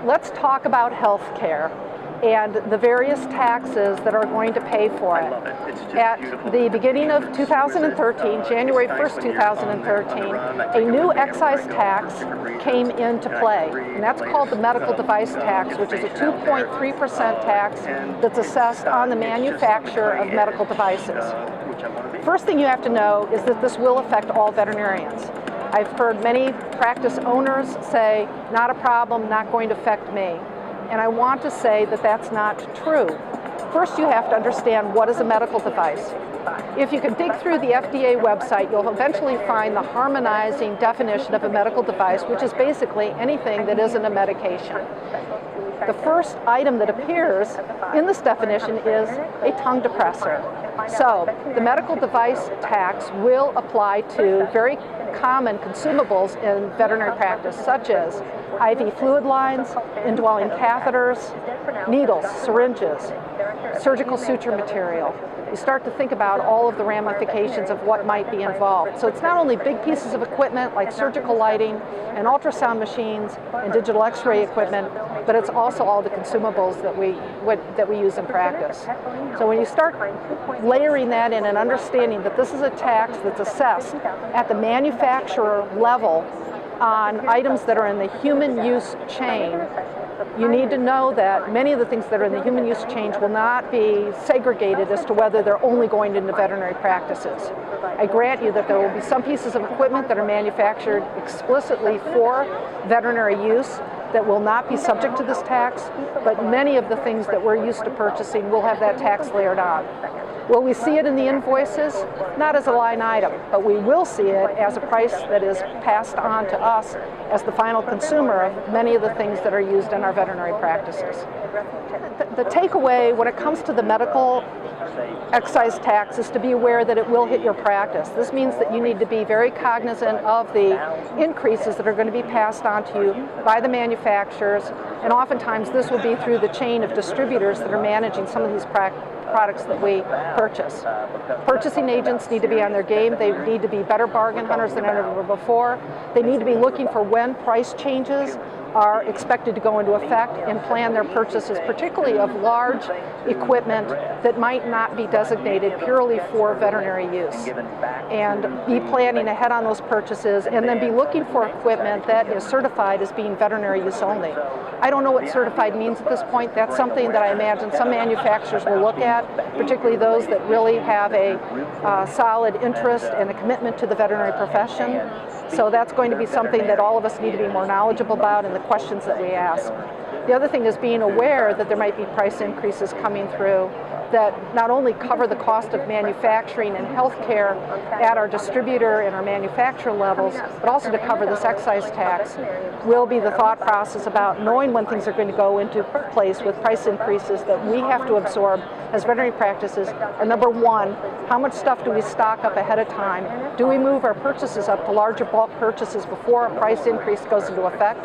let's talk about health care and the various taxes that are going to pay for it. At the beginning of 2013, January 1st, 2013, a new excise tax came into play, and that's called the medical device tax, which is a 2.3% tax that's assessed on the manufacture of medical devices. First thing you have to know is that this will affect all veterinarians. I've heard many practice owners say, not a problem, not going to affect me. And I want to say that that's not true. First, you have to understand what is a medical device. If you can dig through the FDA website, you'll eventually find the harmonizing definition of a medical device, which is basically anything that isn't a medication. The first item that appears in this definition is a tongue depressor. So the medical device tax will apply to very common consumables in veterinary practice, such as IV fluid lines, indwelling catheters, needles, syringes, surgical suture material. You start to think about all of the ramifications of what might be involved. So it's not only big pieces of equipment like surgical lighting and ultrasound machines and digital x-ray equipment, but it's also all the consumables that we use in practice. So when you start layering that in and understanding that this is a tax that's assessed at the manufacturer level on items that are in the human use chain, you need to know that many of the things that are in the human use chain will not be segregated as to whether they're only going into veterinary practices. I grant you that there will be some pieces of equipment that are manufactured explicitly for veterinary use that will not be subject to this tax, but many of the things that we're used to purchasing will have that tax layered on. Will we see it in the invoices? Not as a line item, but we will see it as a price that is passed on to us as the final consumer of many of the things that are used in our veterinary practices. The takeaway when it comes to the medical excise tax is to be aware that it will hit your practice. This means that you need to be very cognizant of the increases that are going to be passed on to you by the manufacturers, and oftentimes this will be through the chain of distributors that are managing some of these products that we purchase. Purchasing agents need to be on their game. They need to be better bargain hunters than ever before. They need to be looking for when price changes are expected to go into effect and plan their purchases, particularly of large equipment that might not be designated purely for veterinary use. And be planning ahead on those purchases, and then be looking for equipment that is certified as being veterinary use only. I don't know what certified means at this point. That's something that I imagine some manufacturers will look at, particularly those that really have a solid interest and a commitment to the veterinary profession. So that's going to be something that all of us need to be more knowledgeable about in the questions that we ask. The other thing is being aware that there might be price increases coming through that not only cover the cost of manufacturing and healthcare at our distributor and our manufacturer levels, but also to cover this excise tax, will be the thought process about knowing when things are going to go into place with price increases that we have to absorb as veterinary practices. And number one, how much stuff do we stock up ahead of time? Do we move our purchases up to larger bulk purchases before a price increase goes into effect?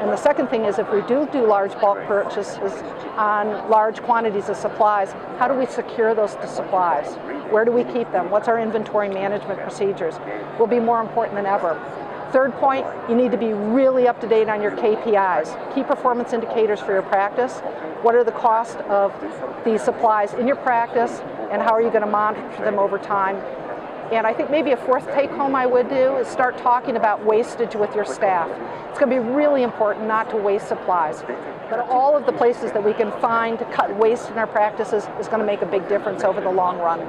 And the second thing is, if we do large bulk purchases on large quantities of supplies, how do we secure those supplies? Where do we keep them? What's our inventory management procedures? Will be more important than ever. Third point, you need to be really up to date on your KPIs, key performance indicators for your practice. What are the cost of these supplies in your practice, and how are you going to monitor them over time? And I think maybe a fourth take home I would do is start talking about wastage with your staff. It's going to be really important not to waste supplies. But all of the places that we can find to cut waste in our practices is going to make a big difference over the long run.